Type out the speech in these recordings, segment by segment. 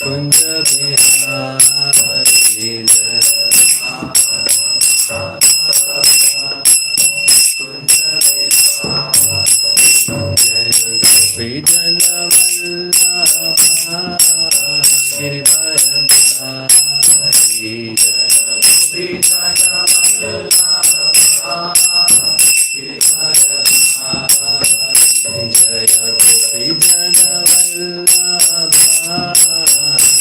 Kunja Bihari Vijana Vallabha Girivardhari Vijana Vallabha Girivardhari Jaya Gopi Jana Vallabha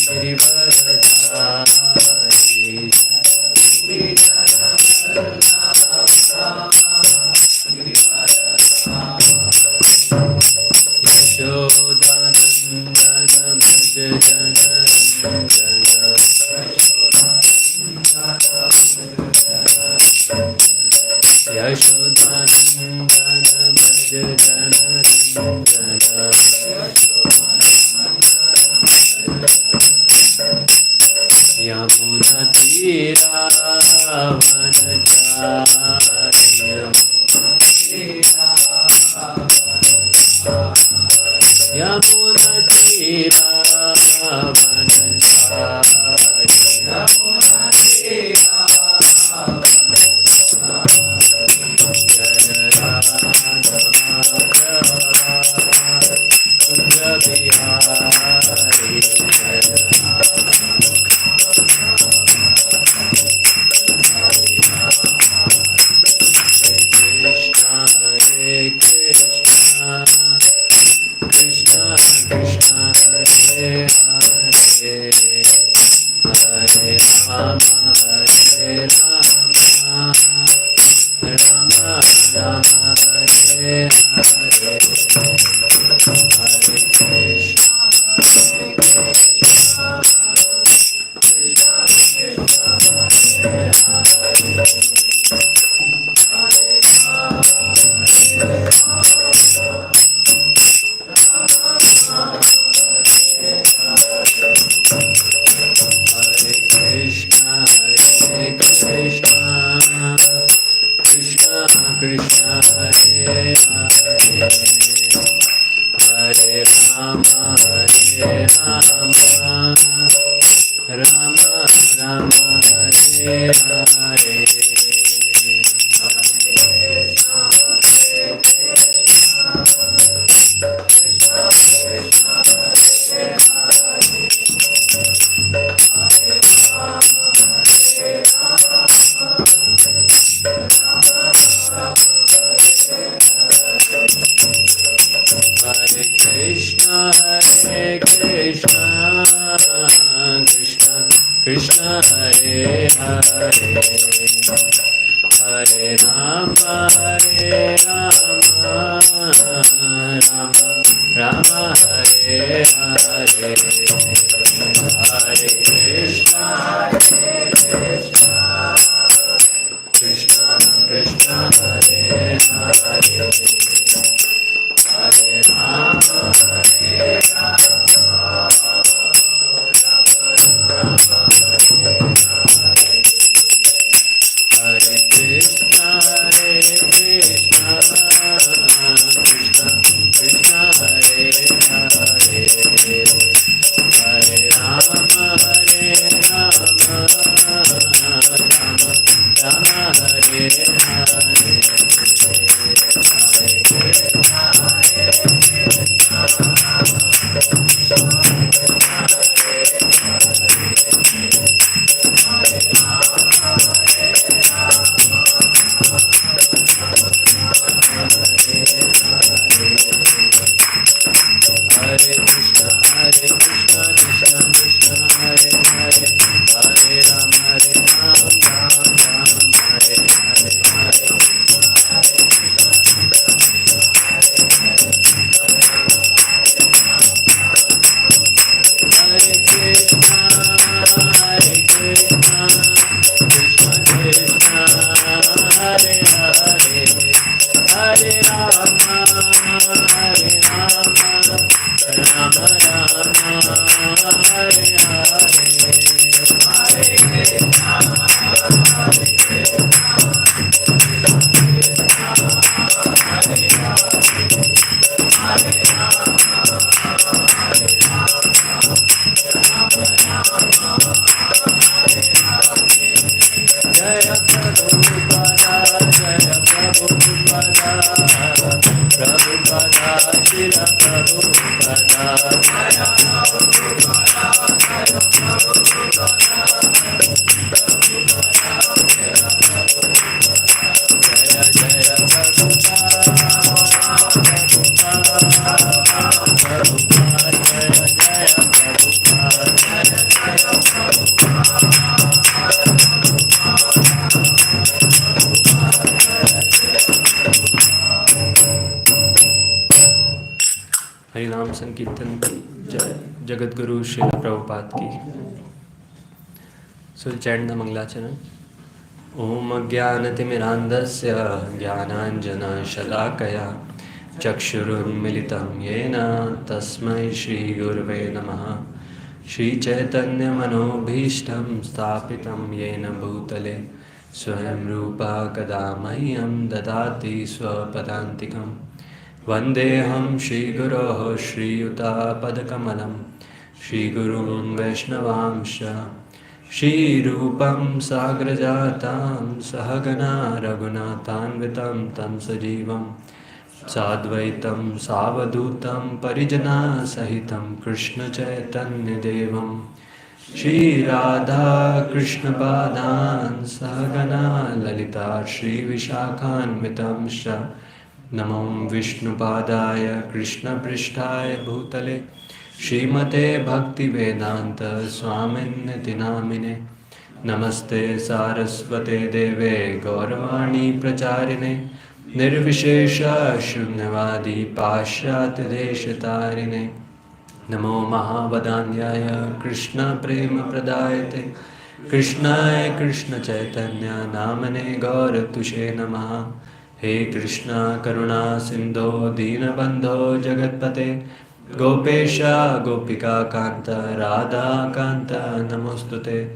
Girivardhari Vijana Yashodanandana Bhaja Jana Rangana Yashodanandana Bhaja Jana Rangana Yamuna Tira Vanacharya Yamuna Tira Vanacharya Yamuna Tira Jaya Radha Kunja Bihari Hare Krishna Krishna Krishna Hare Hare Hare Rama Hare Rama Rama Rama Hare Hare Hare Krishna Krishna Krishna Hare Hare Hare Rama Hare Rama Rama Rama Hare Hare Hare Krishna Krishna Krishna Hare Hare Hare Rama Rama Rama Hare Hare Hare Krishna Krishna Krishna Hare Hare Hare Rama Hare Krishna Krishna Krishna Hare Hare Hare Rama Rama Hare Hare Hare Krishna Krishna Krishna Hare Hare Hare Ram Ram Hare Hare Hare Krishna Krishna Krishna Hare Hare Hare Rama Rama Rama Hare Hare Hare Krishna Hare Jaya Prabhupada, Jaya Prabhupada, Prabhupada, Shila Prabhupada, Jaya Jaya Prabhupada, Prabhupada, Jaya Jaya हरिनाम संकीर्तन जय जगत गुरु श्रील प्रभुपाद की. So we'll chant the Mangalacharan. Om Jnanatimirandasya Jnananjana Shalakaya Chakshurunmilitam Yena Tasmai Shri Gurve Namaha. Shri Chaitanya Manobhishtam Sthapitam Yena Bhutale Swayam Rupa Kadamahyam Dadati Swapadantikam. Vandeham Shri Guroho Shri Yuta Padakamalam Shri Gurun Vaishnavamsha Shri Rupam Sagrajatam Sahagana Raghunatanvitam Tam Sajivam Sadvaitam Savadutam Parijana Sahitam Krishna Chaitanya Devam Shri Radha Krishna Padan Sahagana Lalita Shri Vishakhanvitam Shah Namam Vishnu Padaya Krishna Prishtaya Bhutale Shrimate Bhakti Vedanta Swamin Tinamine Namaste Saraswate Deve Gauravani Pracharine Nirvishesha Shunyavadi Pashat Deshatarine Namo Mahavadanyaya Krishna Prema Pradayate Krishnaya Krishna Chaitanya Namane Gauratushe Namaha. He Krishna Karuna Sindho Dinabandho Jagatpate Gopesha Gopika Kanta Radha Kanta Namostute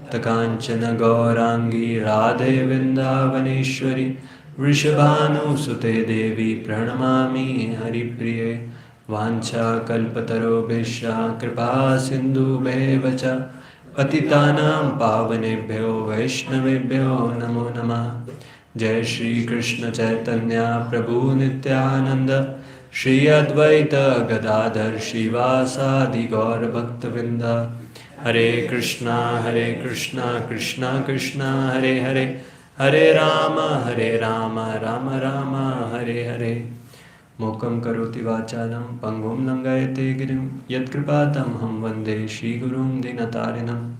Takanchana Gaurangi Radhe Vrindavaneshwari Vrishabhanu Sute Devi Pranamami Haripriye Vancha Kalpataro Besha Kripa Sindhu Bevacha Patitanam Pavanebhyo Vaishnavebhyo Namo Namah. Jai Shri Krishna Chaitanya Prabhu Nityananda Shri Advaita Gadadhar Shivasadi Gaur Bhaktavinda. Hare Krishna Krishna Krishna Hare Hare Hare Rama Rama Rama Hare Hare. Mokam karoti vachalam pangum langayate girim yat kripatam ham vande Shri Gurum Dinatarinam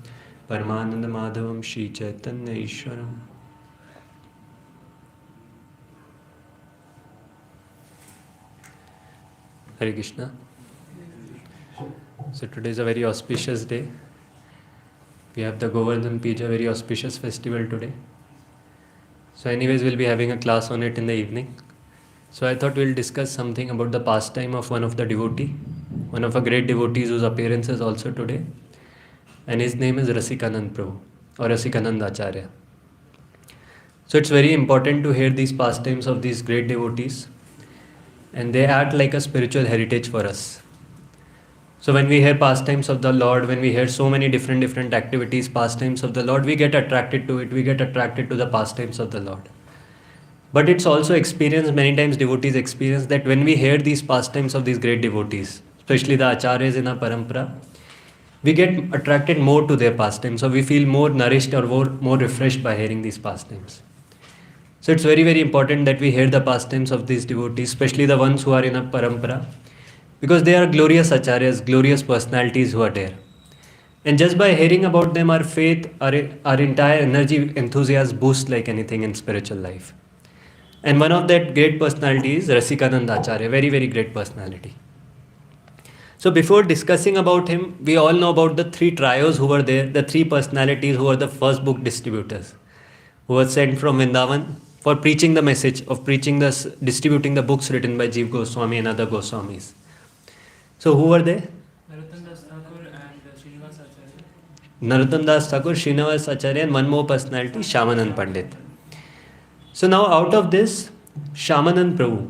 Paramananda Madhavam Shri Chaitanya Ishwaram. Hare Krishna. So today is a very auspicious day. We have the Govardhan Puja, very auspicious festival today. So anyways, we'll be having a class on it in the evening. So I thought we'll discuss something about the pastime of one of the devotee, one of our great devotees whose appearance is also today. And his name is Rasikananda Prabhu or Rasikananda Acharya. So it's very important to hear these pastimes of these great devotees. And they act like a spiritual heritage for us. So when we hear pastimes of the Lord, when we hear so many different activities, pastimes of the Lord, we get attracted to it. We get attracted to the pastimes of the Lord. But it's also experienced, many times devotees experience that when we hear these pastimes of these great devotees, especially the acharyas in our parampara, we get attracted more to their pastimes. So we feel more nourished or more refreshed by hearing these pastimes. So it's very important that we hear the pastimes of these devotees, especially the ones who are in a parampara, because they are glorious acharyas, glorious personalities who are there. And just by hearing about them, our faith, our entire energy, enthusiasm boosts like anything in spiritual life. And one of that great personality is Rasikananda Acharya, very great personality. So before discussing about him, we all know about the three trios who were there, the three personalities who were the first book distributors, who were sent from Vrindavan for preaching the message of distributing the books written by Jiva Goswami and other Goswamis. So who were they? Narottam Das Thakur and Srinivas Acharya. Narottam Das Thakur, Srinivas Acharya, and one more personality, Shyamanand Pandit. So now out of this, Shyamanand Prabhu,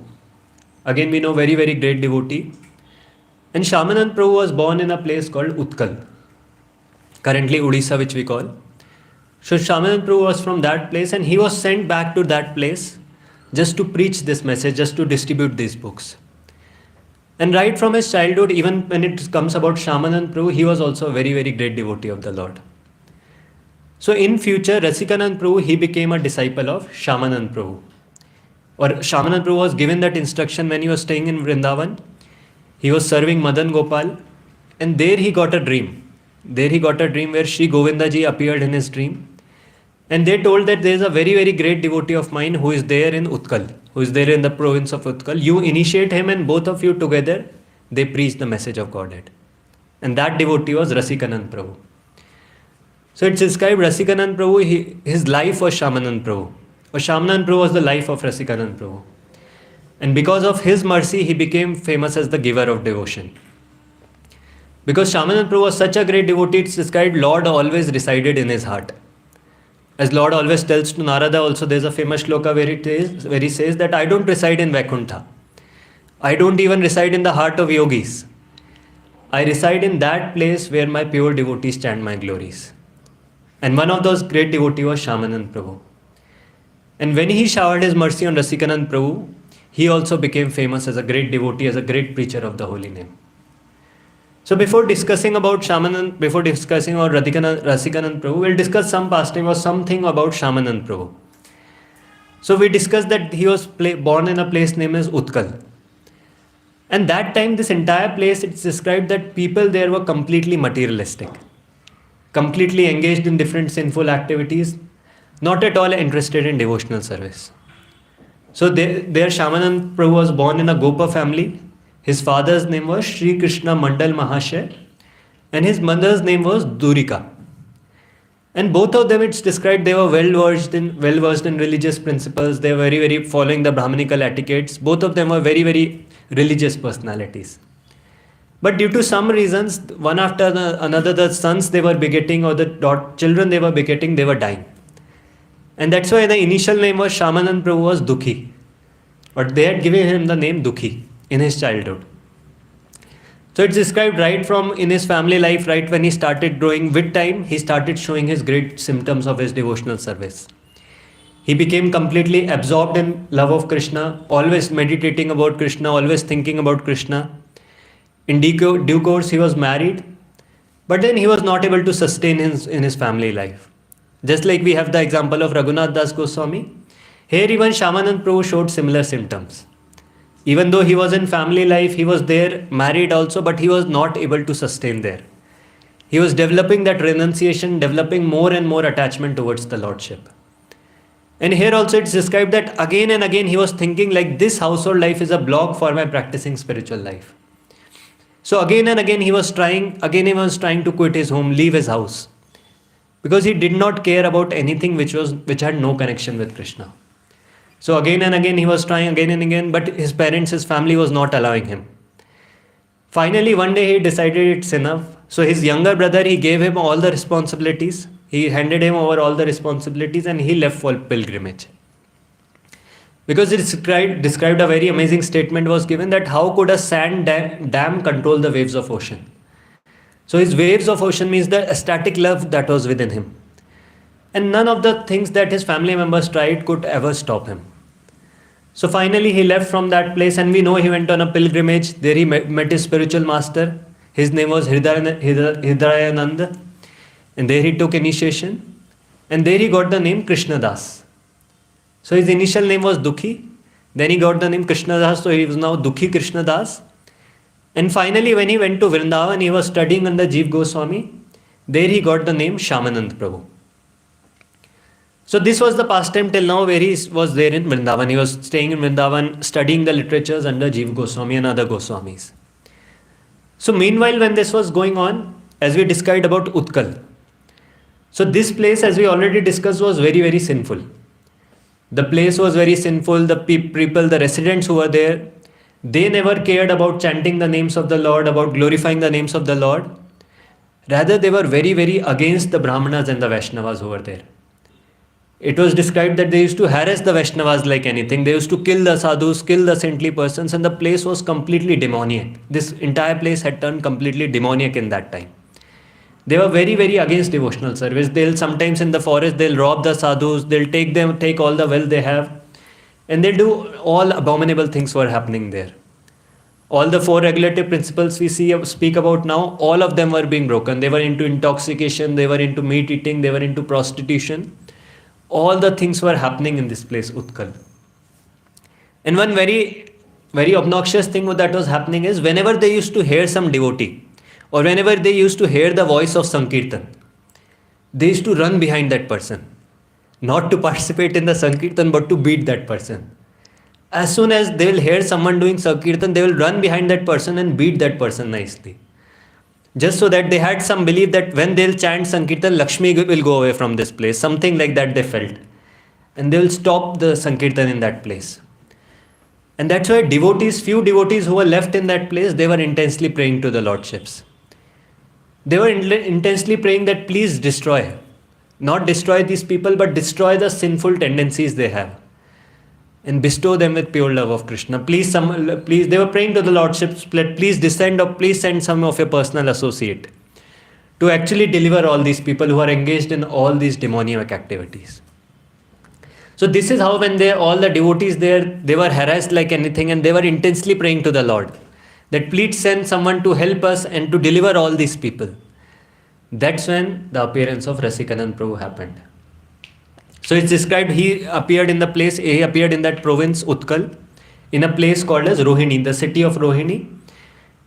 again we know very great devotee. And Shyamanand Prabhu was born in a place called Utkal. currently Odisha, which we call. So Shyamanand Prabhu was from that place, and he was sent back to that place just to preach this message, just to distribute these books. And right from his childhood, even when it comes about Shyamanand Prabhu, he was also a very, very great devotee of the Lord. So in future, Rasikananda Prabhu, he became a disciple of Shyamanand Prabhu. Or Shyamanand Prabhu was given that instruction when he was staying in Vrindavan. He was serving Madan Gopal, and there he got a dream. There he got a dream where Sri Govindaji appeared in his dream. And they told that there is a very, very great devotee of mine who is there in Utkal, who is there in the province of Utkal. You initiate him, and both of you together, they preach the message of Godhead. And that devotee was Rasikananda Prabhu. So it's described Rasikananda Prabhu, his life was Shyamananda Prabhu. Or Shyamananda Prabhu was the life of Rasikananda Prabhu. And because of his mercy, he became famous as the giver of devotion. Because Shyamananda Prabhu was such a great devotee, it's described Lord always resided in his heart. As Lord always tells to Narada also, there's a famous shloka where he says that I don't reside in Vaikuntha. I don't even reside in the heart of yogis. I reside in that place where my pure devotees chant my glories. And one of those great devotees was Shyamananda Prabhu. And when he showered his mercy on Rasikananda Prabhu, he also became famous as a great devotee, as a great preacher of the holy name. So before discussing about Rasikananda Prabhu, we'll discuss some pastime or something about Shyamananda Prabhu. So we discussed that he was born in a place named as Utkal. And that time, this entire place, it's described that people there were completely materialistic, completely engaged in different sinful activities, not at all interested in devotional service. So there Shyamananda Prabhu was born in a Gopa family. His father's name was Sri Krishna Mandal Mahashay, and his mother's name was Durika. And both of them, it's described, they were well versed in religious principles. They were very, very following the Brahmanical etiquettes. Both of them were very, very religious personalities. But due to some reasons, one after another, the sons they were begetting or the children they were begetting, they were dying. And that's why the initial name was Shyamananda Prabhu was Dukhi. But they had given him the name Dukhi in his childhood. So it's described right from in his family life, right when he started growing, with time, he started showing his great symptoms of his devotional service. He became completely absorbed in love of Krishna, always meditating about Krishna, always thinking about Krishna. In due course, he was married, but then he was not able to sustain in his family life. Just like we have the example of Raghunath Das Goswami, here even Shyamananda Prabhu showed similar symptoms. Even though he was in family life, he was there, married also, but he was not able to sustain there. He was developing that renunciation, developing more and more attachment towards the Lordship. And here also it's described that again and again he was thinking like this household life is a block for my practicing spiritual life. So again and again he was trying to quit his home, leave his house. Because he did not care about anything which had no connection with Krishna. So again and again he was trying again and again, but his parents, his family was not allowing him. Finally, one day he decided it's enough. So his younger brother, he gave him all the responsibilities. He handed him over all the responsibilities and he left for pilgrimage. Because it described a very amazing statement was given that how could a sand dam control the waves of ocean? So his waves of ocean means the ecstatic love that was within him. And none of the things that his family members tried could ever stop him. So finally he left from that place, and we know he went on a pilgrimage. There he met his spiritual master. His name was Hridayananda. And there he took initiation. And there he got the name Krishna Das. So his initial name was Dukhi. Then he got the name Krishna Das. So he was now Dukhi Krishna Das. And finally when he went to Vrindavan, he was studying under Jiva Goswami. There he got the name Shyamananda Prabhu. So this was the pastime till now where he was there in Vrindavan. He was staying in Vrindavan, studying the literatures under Jiva Goswami and other Goswamis. So meanwhile, when this was going on, as we discussed about Utkal, so this place, as we already discussed, was very, very sinful. The place was very sinful. The people, the residents who were there, they never cared about chanting the names of the Lord, about glorifying the names of the Lord. Rather, they were very, very against the Brahmanas and the Vaishnavas who were there. It was described that they used to harass the Vaishnavas like anything. They used to kill the sadhus, kill the saintly persons, and the place was completely demoniac. This entire place had turned completely demoniac in that time. They were very, very against devotional service. They'll sometimes in the forest, they'll rob the sadhus, they'll take all the wealth they have, and they'll do all abominable things were happening there. All the four regulative principles we speak about now, all of them were being broken. They were into intoxication, they were into meat eating, they were into prostitution. All the things were happening in this place, Utkal. And one very, very obnoxious thing that was happening is whenever they used to hear some devotee, or whenever they used to hear the voice of Sankirtan, they used to run behind that person. Not to participate in the Sankirtan, but to beat that person. As soon as they will hear someone doing Sankirtan, they will run behind that person and beat that person nicely. Just so that they had some belief that when they'll chant Sankirtan, Lakshmi will go away from this place. Something like that they felt. And they will stop the Sankirtan in that place. And that's why few devotees who were left in that place, they were intensely praying to the Lordships. They were intensely praying that please destroy. Not destroy these people, but destroy the sinful tendencies they have. And bestow them with pure love of Krishna. Please, they were praying to the Lordships, please descend or please send some of your personal associate to actually deliver all these people who are engaged in all these demoniac activities. So this is how when all the devotees there, they were harassed like anything and they were intensely praying to the Lord that please send someone to help us and to deliver all these people. That's when the appearance of Rasikananda Prabhu happened. So it's described he appeared in that province Utkal, in a place called as Rohini, the city of Rohini.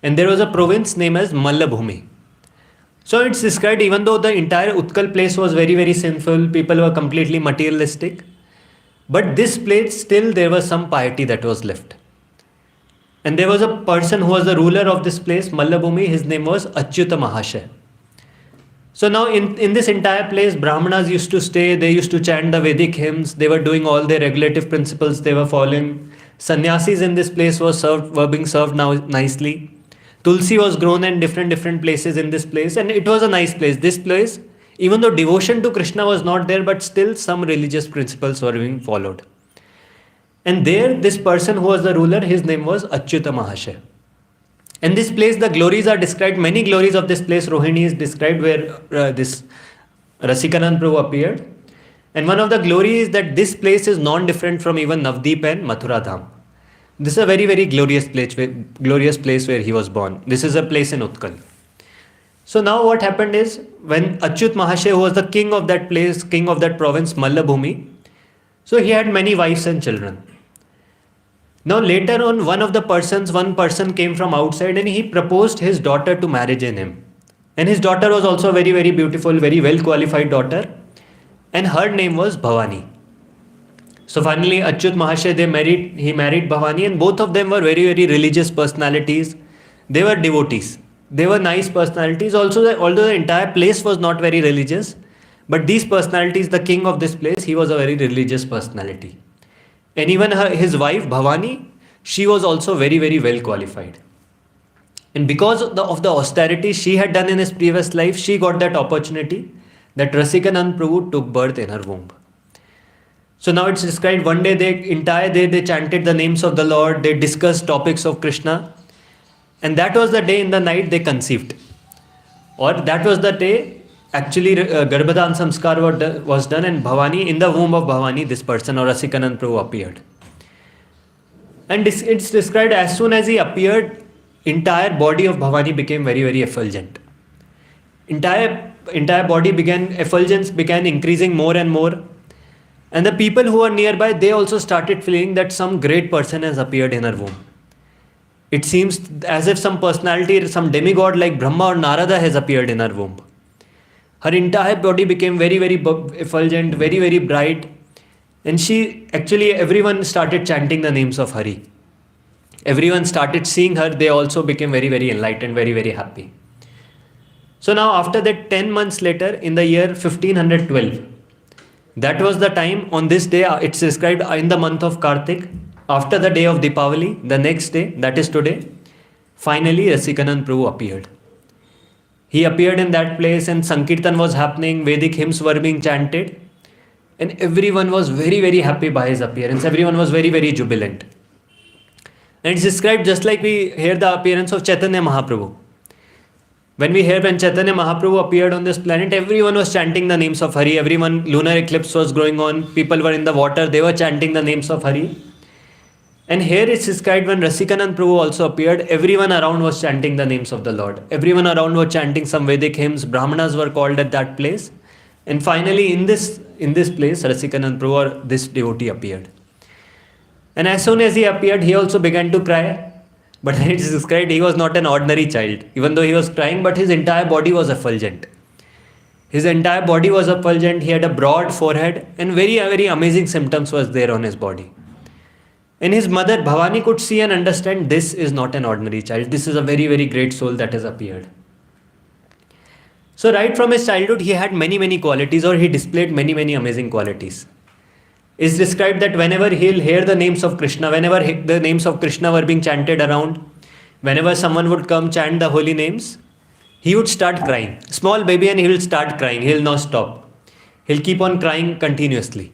And there was a province named as Mallabhumi. So it's described even though the entire Utkal place was very, very sinful, people were completely materialistic. But this place still there was some piety that was left. And there was a person who was the ruler of this place, Mallabhumi, his name was Achyuta Mahasaya. So now in this entire place, Brahmanas used to stay, they used to chant the Vedic hymns, they were doing all their regulative principles, they were following. Sannyasis in this place were being served now nicely. Tulsi was grown in different places in this place, and it was a nice place. This place, even though devotion to Krishna was not there, but still some religious principles were being followed. And there, this person who was the ruler, his name was Achyuta Mahasaya. And this place, the glories are described, many glories of this place, Rohini is described where this Rasikananda Prabhu appeared. And one of the glories is that this place is non-different from even Navdeep and Mathura Dham. This is a very, very glorious place where he was born. This is a place in Utkal. So now what happened is, when Achyut Mahasaya, who was the king of that place, king of that province, Mallabhumi, so he had many wives and children. Now later on, one person came from outside and he proposed his daughter to marriage in him. And his daughter was also a very, very beautiful, very well qualified daughter. And her name was Bhavani. So finally, Achyut Mahasaya, he married Bhavani, and both of them were very, very religious personalities. They were devotees. They were nice personalities. Also, although the entire place was not very religious, but these personalities, the king of this place, he was a very religious personality. And even his wife, Bhavani, she was also very, very well qualified. And because of the austerity she had done in his previous life, she got that opportunity that Rasikananda Prabhu took birth in her womb. So now it's described, one day, entire day they chanted the names of the Lord, they discussed topics of Krishna. And that was the day in the night they conceived. Or that was the day actually Garbhadan Samskar was done, and Bhavani, in the womb of Bhavani, this person or Rasikananda Prabhu appeared. And it's described as soon as he appeared, entire body of Bhavani became very, very effulgent. Entire body effulgence began increasing more and more. And the people who were nearby, they also started feeling that some great person has appeared in her womb. It seems as if some personality, some demigod like Brahma or Narada has appeared in her womb. Her entire body became very, very effulgent, very, very bright. And everyone started chanting the names of Hari. Everyone started seeing her. They also became very, very enlightened, very, very happy. So now after that, 10 months later, in the year 1512, that was the time, on this day, it's described in the month of Kartik, after the day of Deepavali, the next day, that is today, finally Rasikananda Prabhu appeared. He appeared in that place and Sankirtan was happening, Vedic hymns were being chanted, and everyone was very, very happy by his appearance. Everyone was very, very jubilant. And it's described just like we hear the appearance of Chaitanya Mahaprabhu. When we hear when Chaitanya Mahaprabhu appeared on this planet, everyone was chanting the names of Hari. Everyone, lunar eclipse was going on. People were in the water. They were chanting the names of Hari. And here it's described when Rasikananda Prabhu also appeared, everyone around was chanting the names of the Lord. Everyone around was chanting some Vedic hymns. Brahmanas were called at that place. And finally, in this place, Rasikananda Prabhu, or this devotee, appeared. And as soon as he appeared, he also began to cry. But it's described he was not an ordinary child. Even though he was crying, but his entire body was effulgent. His entire body was effulgent. He had a broad forehead and very, very amazing symptoms was there on his body. And his mother Bhavani could see and understand this is not an ordinary child. This is a very, very great soul that has appeared. So right from his childhood, he had many, many qualities, or he displayed many, many amazing qualities. It's described that whenever he'll hear the names of Krishna, whenever the names of Krishna were being chanted around, whenever someone would come chant the holy names, he would start crying. Small baby, and he will start crying. He'll not stop. He'll keep on crying continuously.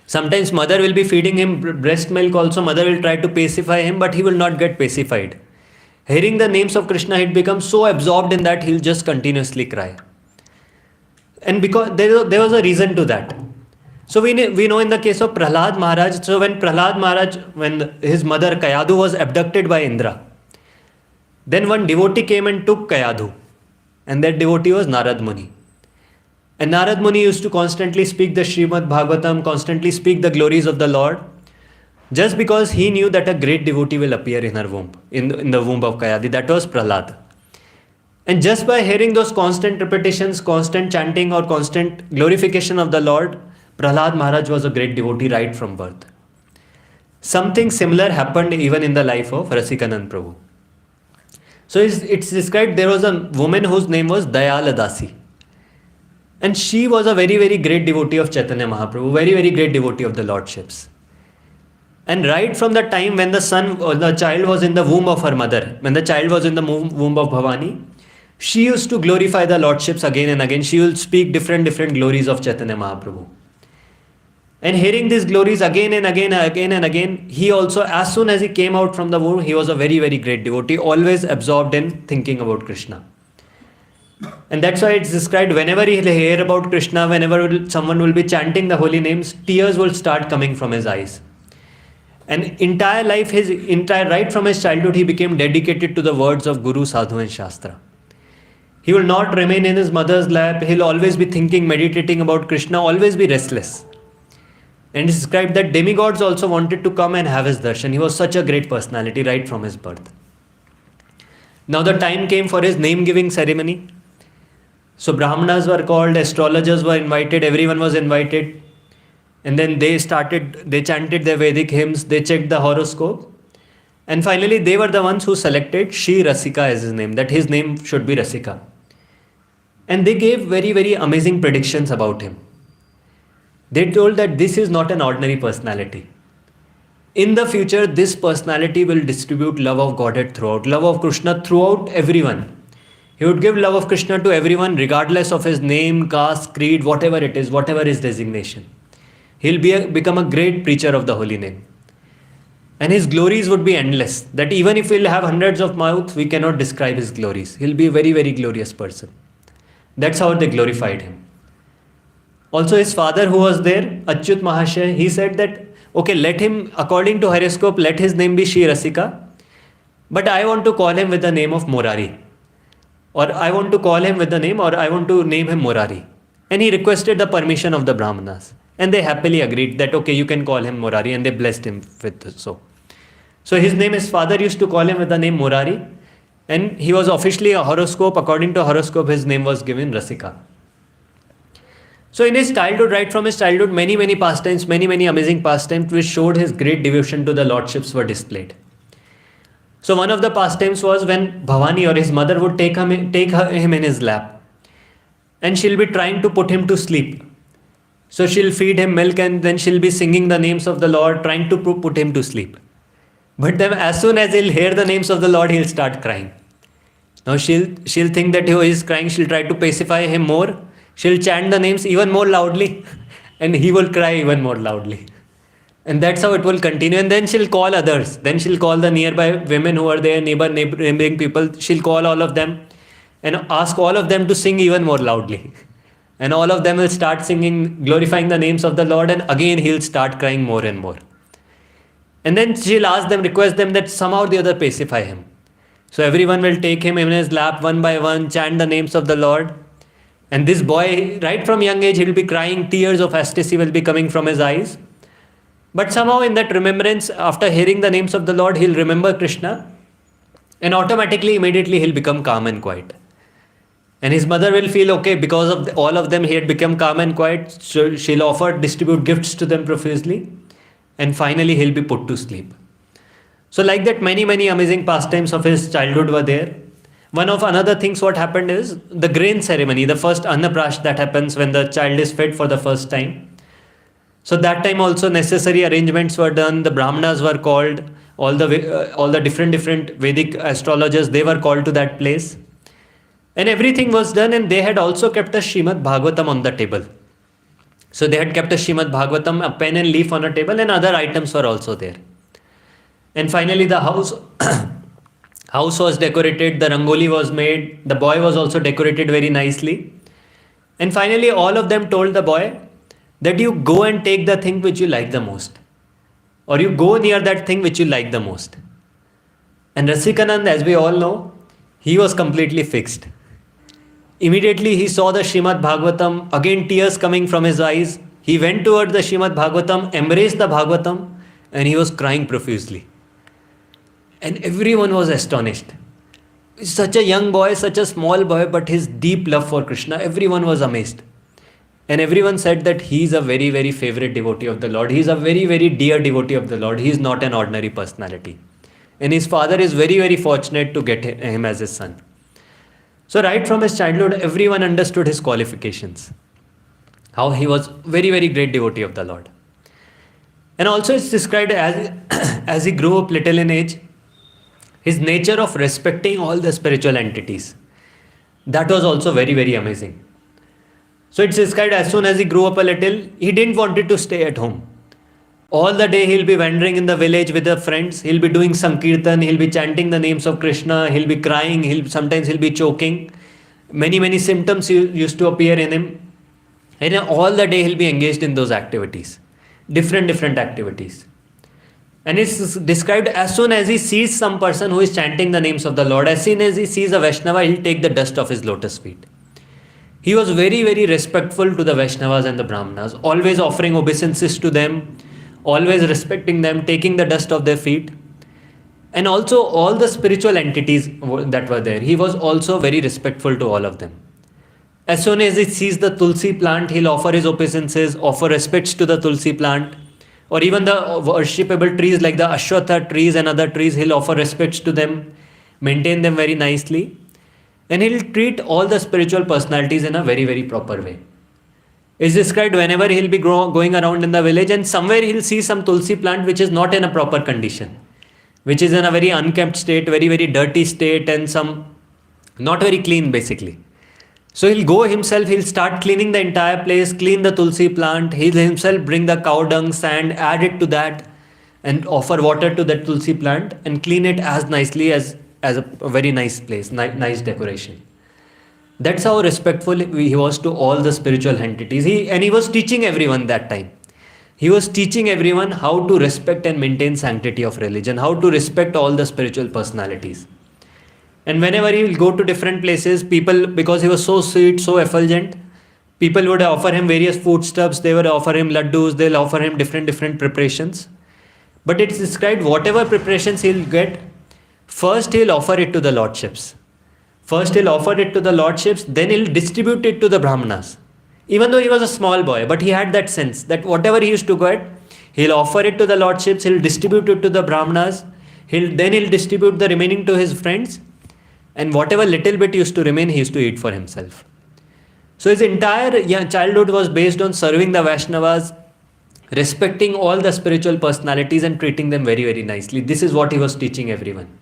Sometimes mother will be feeding him breast milk also. Mother will try to pacify him, but he will not get pacified. Hearing the names of Krishna, he'd become so absorbed in that he'll just continuously cry. And because there was a reason to that. So we know in the case of Prahlad Maharaj, so when Prahlad Maharaj, when his mother Kayadu was abducted by Indra, then one devotee came and took Kayadu. And that devotee was Narad Muni. And Narad Muni used to constantly speak the Srimad Bhagavatam, constantly speak the glories of the Lord, just because he knew that a great devotee will appear in her womb, in the womb of Kayadi. That was Prahlad. And just by hearing those constant repetitions, constant chanting or constant glorification of the Lord, Prahlad Maharaj was a great devotee right from birth. Something similar happened even in the life of Rasikananda Prabhu. So it's described there was a woman whose name was Dayala Dasi. And she was a very, very great devotee of Chaitanya Mahaprabhu, very, very great devotee of the Lordships. And right from the time when the child was in the womb of her mother, when the child was in the womb of Bhavani, she used to glorify the Lordships again and again. She will speak different glories of Chaitanya Mahaprabhu. And hearing these glories again and again, he also, as soon as he came out from the womb, he was a very, very great devotee, always absorbed in thinking about Krishna. And that's why it's described whenever he'll hear about Krishna, whenever someone will be chanting the holy names, tears will start coming from his eyes. And entire life, right from his childhood, he became dedicated to the words of Guru, Sadhu and Shastra. He will not remain in his mother's lap. He'll always be thinking, meditating about Krishna, always be restless. And it's described that demigods also wanted to come and have his darshan. He was such a great personality right from his birth. Now the time came for his name-giving ceremony. So Brahmanas were called, astrologers were invited, everyone was invited. And then they chanted their Vedic hymns, they checked the horoscope. And finally they were the ones who selected Shri Rasika as his name, that his name should be Rasika. And they gave very, very amazing predictions about him. They told that this is not an ordinary personality. In the future, this personality will distribute love of Godhead throughout, love of Krishna throughout everyone. He would give love of Krishna to everyone regardless of his name, caste, creed, whatever it is, whatever his designation. He'll become a great preacher of the holy name. And his glories would be endless. That even if we'll have hundreds of mouths, we cannot describe his glories. He'll be a very, very glorious person. That's how they glorified him. Also his father who was there, Achyut Mahasaya, he said that, okay, let him, according to horoscope, let his name be Shri Rasika. But I want to call him with the name of Murari. Or I want to call him with the name, or I want to name him Murari. And he requested the permission of the Brahmanas. And they happily agreed that, okay, you can call him Murari, and they blessed him with so. So his father used to call him with the name Murari. And he was officially a horoscope. According to horoscope, his name was given Rasika. So in his childhood, right from his childhood, many, many pastimes, many, many amazing pastimes which showed his great devotion to the Lordships were displayed. So one of the pastimes was when Bhavani or his mother would take him in his lap. And she'll be trying to put him to sleep. So she'll feed him milk and then she'll be singing the names of the Lord, trying to put him to sleep. But then as soon as he'll hear the names of the Lord, he'll start crying. Now she'll think that he is crying, she'll try to pacify him more. She'll chant the names even more loudly and he will cry even more loudly. And that's how it will continue. And then she'll call others. Then she'll call the nearby women who are there, neighboring people. She'll call all of them. and ask all of them to sing even more loudly. And all of them will start singing, glorifying the names of the Lord, and again he'll start crying more and more. And then she'll ask them, request them that somehow or the other pacify him. So everyone will take him in his lap one by one, chant the names of the Lord. And this boy, right from young age, he'll be crying, tears of ecstasy will be coming from his eyes. But somehow in that remembrance, after hearing the names of the Lord, he'll remember Krishna. And automatically, immediately, he'll become calm and quiet. And his mother will feel, okay, because of all of them, he had become calm and quiet. So she'll offer, distribute gifts to them profusely. And finally, he'll be put to sleep. So like that, many, many amazing pastimes of his childhood were there. One of another things what happened is the grain ceremony, the first annaprash that happens when the child is fed for the first time. So that time also necessary arrangements were done. The brahmanas were called. All the different Vedic astrologers, they were called to that place. And everything was done, and they had also kept a Srimad Bhagavatam on the table. So they had kept a Srimad Bhagavatam, a pen and leaf on a table, and other items were also there. And finally the house was decorated, the rangoli was made, the boy was also decorated very nicely. And finally all of them told the boy that you go and take the thing which you like the most. Or you go near that thing which you like the most. And Rasikananda, as we all know, he was completely fixed. Immediately he saw the Srimad Bhagavatam, again tears coming from his eyes. He went toward the Srimad Bhagavatam, embraced the Bhagavatam, and he was crying profusely. And everyone was astonished. Such a young boy, such a small boy, but his deep love for Krishna, everyone was amazed. And everyone said that he is a very, very favorite devotee of the Lord. He is a very, very dear devotee of the Lord. He is not an ordinary personality. And his father is very, very fortunate to get him as his son. So right from his childhood, everyone understood his qualifications. How he was very, very great devotee of the Lord. And also it's described as he grew up little in age, his nature of respecting all the spiritual entities. That was also very, very amazing. So it's described as soon as he grew up a little, he didn't want to stay at home. All the day he'll be wandering in the village with the friends, he'll be doing Sankirtan, he'll be chanting the names of Krishna, he'll be crying, sometimes he'll be choking. Many, many symptoms used to appear in him. And all the day he'll be engaged in those activities. Different activities. And it's described as soon as he sees some person who is chanting the names of the Lord, as soon as he sees a Vaishnava, he'll take the dust of his lotus feet. He was very, very respectful to the Vaishnavas and the Brahmanas, always offering obeisances to them, always respecting them, taking the dust of their feet. And also all the spiritual entities that were there, he was also very respectful to all of them. As soon as he sees the Tulsi plant, he'll offer his obeisances, offer respects to the Tulsi plant. Or even the worshipable trees like the Ashwatha trees and other trees, he'll offer respects to them, maintain them very nicely. And he'll treat all the spiritual personalities in a very, very proper way. It's described whenever he'll be going around in the village and somewhere he'll see some Tulsi plant which is not in a proper condition, which is in a very unkempt state, very, very dirty state, and some not very clean basically. So he'll go himself, he'll start cleaning the entire place, clean the Tulsi plant, he'll himself bring the cow dung, sand, add it to that and offer water to that Tulsi plant and clean it as nicely as a very nice place, nice decoration. That's how respectful he was to all the spiritual entities. He was teaching everyone that time. He was teaching everyone how to respect and maintain sanctity of religion, how to respect all the spiritual personalities. And whenever he will go to different places, people, because he was so sweet, so effulgent, people would offer him various foodstuffs, they would offer him laddus, they'll offer him different preparations. But it's described whatever preparations he'll get, first he'll offer it to the lordships. First he'll offer it to the lordships, then he'll distribute it to the brahmanas. Even though he was a small boy, but he had that sense that whatever he used to get, he'll offer it to the lordships, he'll distribute it to the brahmanas, then he'll distribute the remaining to his friends, and whatever little bit used to remain, he used to eat for himself. So his entire childhood was based on serving the Vaishnavas, respecting all the spiritual personalities and treating them very, very nicely. This is what he was teaching everyone.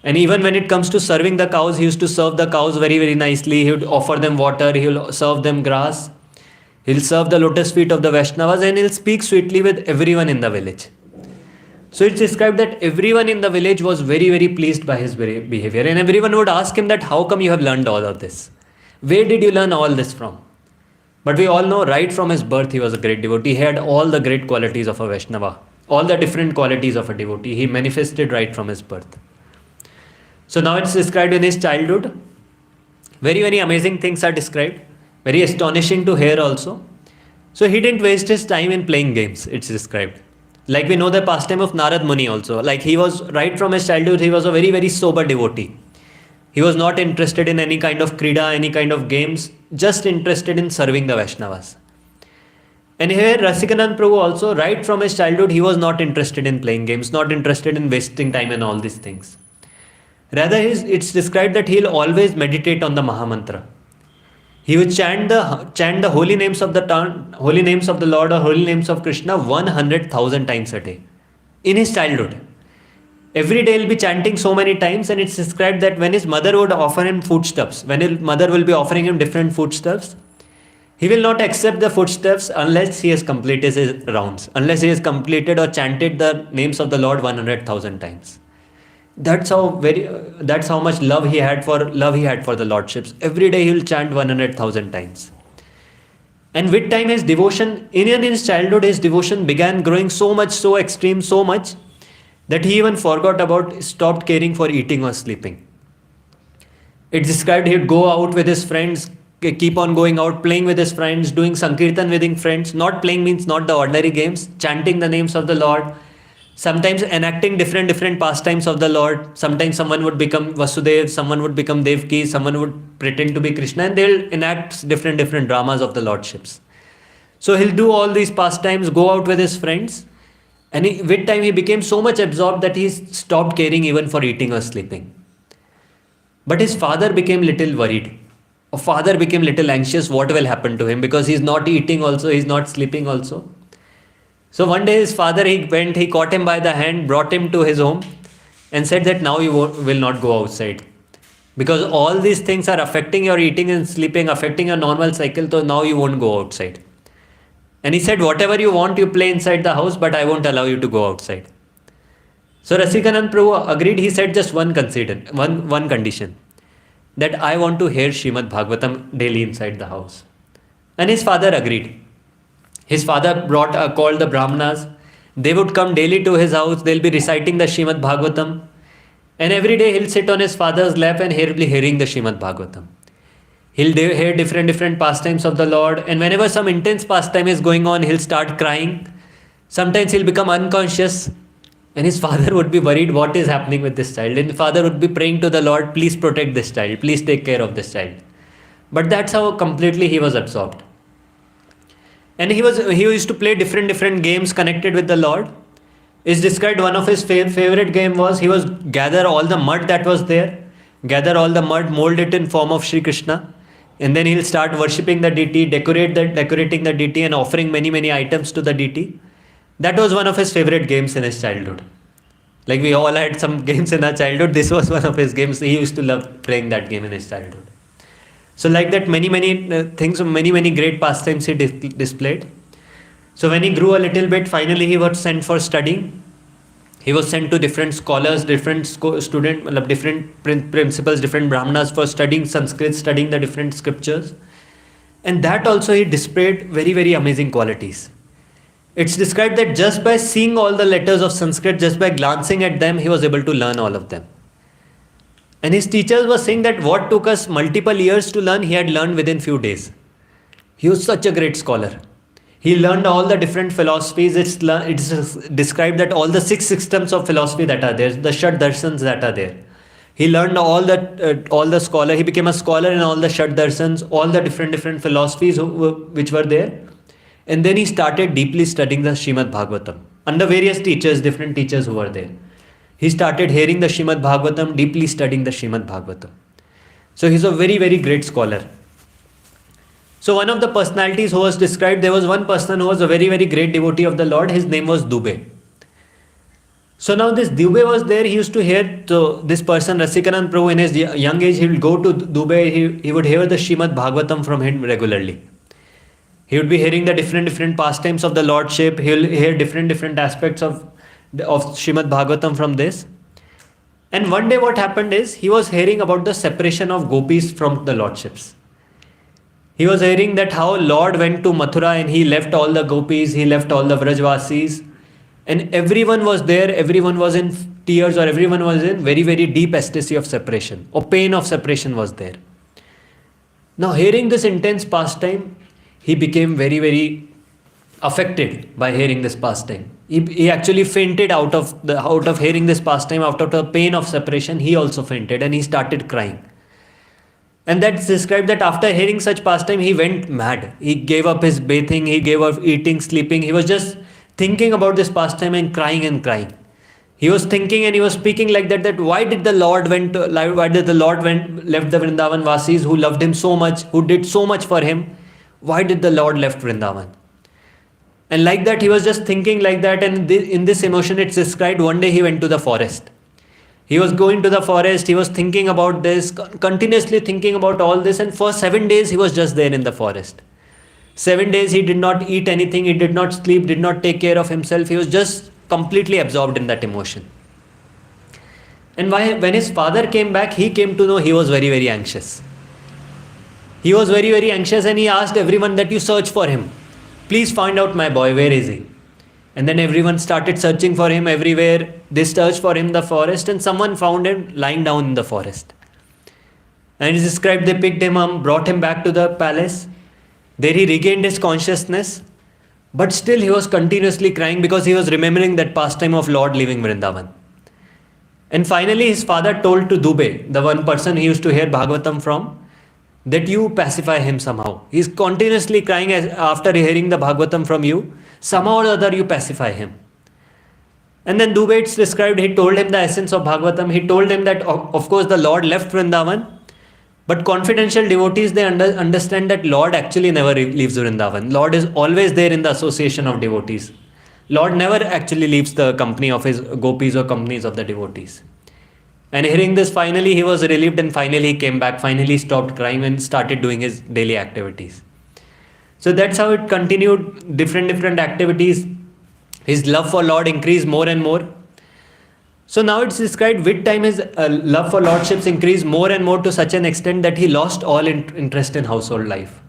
And even when it comes to serving the cows, he used to serve the cows very, very nicely. He would offer them water, he will serve them grass. He'll serve the lotus feet of the Vaishnavas and he'll speak sweetly with everyone in the village. So it's described that everyone in the village was very, very pleased by his behavior, and everyone would ask him that how come you have learned all of this? Where did you learn all this from? But we all know right from his birth he was a great devotee. He had all the great qualities of a Vaishnava, all the different qualities of a devotee. He manifested right from his birth. So now it's described in his childhood. Very, very amazing things are described. Very astonishing to hear also. So he didn't waste his time in playing games, it's described. Like we know the pastime of Narad Muni also. Like he was, right from his childhood, he was a very, very sober devotee. He was not interested in any kind of krida, any kind of games, just interested in serving the Vaishnavas. And here Rasikananda Prabhu also, right from his childhood, he was not interested in playing games, not interested in wasting time and all these things. Rather, it's described that he'll always meditate on the Mahamantra. He would chant the holy names of holy names of the Lord or holy names of Krishna 100,000 times a day. In his childhood. Every day he'll be chanting so many times, and it's described that when his mother would offer him foodstuffs, when his mother will be offering him different foodstuffs, he will not accept the foodstuffs unless he has completed his rounds, unless he has completed or chanted the names of the Lord 100,000 times. That's how much love he had for the lordships. Every day he will chant 100,000 times. And with time his devotion, in his childhood, his devotion began growing so much, so extreme, so much that he even stopped caring for eating or sleeping. It's described he'd go out with his friends, keep on going out, playing with his friends, doing Sankirtan with his friends. Not playing means not the ordinary games, chanting the names of the Lord, sometimes enacting different pastimes of the Lord. Sometimes someone would become Vasudev, someone would become Devki, someone would pretend to be Krishna, and they'll enact different dramas of the lordships. So he'll do all these pastimes, go out with his friends, and with time he became so much absorbed that he stopped caring even for eating or sleeping. But his father became little worried. Or father became little anxious what will happen to him, because he's not eating also, he's not sleeping also. So one day his father, he caught him by the hand, brought him to his home and said that now you will not go outside. Because all these things are affecting your eating and sleeping, affecting your normal cycle, so now you won't go outside. And he said, whatever you want, you play inside the house, but I won't allow you to go outside. So Rasikananda Prabhu agreed. He said just one condition, that I want to hear Srimad Bhagavatam daily inside the house. And his father agreed. His father called the Brahmanas. They would come daily to his house. They'll be reciting the Srimad Bhagavatam. And every day he'll sit on his father's lap and he'll be hearing the Srimad Bhagavatam. He'll hear different pastimes of the Lord. And whenever some intense pastime is going on, he'll start crying. Sometimes he'll become unconscious. And his father would be worried what is happening with this child. And the father would be praying to the Lord, please protect this child. Please take care of this child. But that's how completely he was absorbed. And he used to play different games connected with the Lord. It's described one of his favorite game was he was gather all the mud that was there, gather all the mud, mold it in form of Sri Krishna, and then he'll start worshipping the deity, decorating the deity and offering many items to the deity. That was one of his favorite games in his childhood. Like we all had some games in our childhood, this was one of his games. He used to love playing that game in his childhood. So like that many things, many great pastimes he displayed. So when he grew a little bit, finally he was sent for studying. He was sent to different scholars, different principals, different brahmanas for studying Sanskrit, studying the different scriptures. And that also he displayed very amazing qualities. It's described that just by seeing all the letters of Sanskrit, just by glancing at them, he was able to learn all of them. And his teachers were saying that what took us multiple years to learn, he had learned within few days. He was such a great scholar. He learned all the different philosophies. It's described that all the 6 systems of philosophy that are there, the Shat Darshans that are there. He learned all the scholar. He became a scholar in all the Shat Darshans, all the different philosophies which were there. And then he started deeply studying the Srimad Bhagavatam under various teachers, different teachers who were there. He started hearing the Srimad Bhagavatam, deeply studying the Srimad Bhagavatam. So he's a very great scholar. So one of the personalities who was described, there was one person who was a very great devotee of the Lord. His name was Dubey. So now this Dubey was there. He used to hear this person, Rasikananda Prabhu, in his young age, he would go to Dubey. He would hear the Srimad Bhagavatam from him regularly. He would be hearing the different pastimes of the Lordship. He will hear different aspects of of Srimad Bhagavatam from this. And one day what happened is, he was hearing about the separation of gopis from the lordships. He was hearing that how Lord went to Mathura and he left all the gopis, he left all the Vrajvasis, and everyone was there, everyone was in tears, or everyone was in very, very deep ecstasy of separation, or pain of separation was there. Now hearing this intense pastime, he became very, very affected by hearing this pastime. He actually fainted out of hearing this pastime, out of the pain of separation. He also fainted and he started crying. And that's described that after hearing such pastime, he went mad. He gave up his bathing, he gave up eating, sleeping. He was just thinking about this pastime and crying and crying. He was thinking and he was speaking like that why did the Lord left the Vrindavan Vasis who loved him so much, who did so much for him? Why did the Lord left Vrindavan? And like that, he was just thinking like that, and in this emotion it's described, one day he went to the forest. He was going to the forest, he was thinking about this, continuously thinking about all this, and for 7 days he was just there in the forest. 7 days he did not eat anything, he did not sleep, did not take care of himself, he was just completely absorbed in that emotion. And when his father came back, he came to know he was very, very anxious. He was very, very anxious, and he asked everyone that you search for him. Please find out my boy, where is he? And then everyone started searching for him everywhere. They searched for him in the forest, and someone found him lying down in the forest. And it's described, they picked him up, brought him back to the palace. There he regained his consciousness, but still he was continuously crying because he was remembering that pastime of Lord leaving Vrindavan. And finally his father told to Dubey, the one person he used to hear Bhagavatam from, that you pacify him somehow. He is continuously crying after hearing the Bhagavatam from you. Somehow or other you pacify him. And then Dubey, it's described, he told him the essence of Bhagavatam. He told him that of course the Lord left Vrindavan, but confidential devotees, they understand that Lord actually never leaves Vrindavan. Lord is always there in the association of devotees. Lord never actually leaves the company of his gopis or companies of the devotees. And hearing this, finally he was relieved, and finally he came back, finally stopped crying and started doing his daily activities. So that's how it continued, different activities. His love for Lord increased more and more. So now it's described with time his love for lordships increased more and more to such an extent that he lost all interest in household life.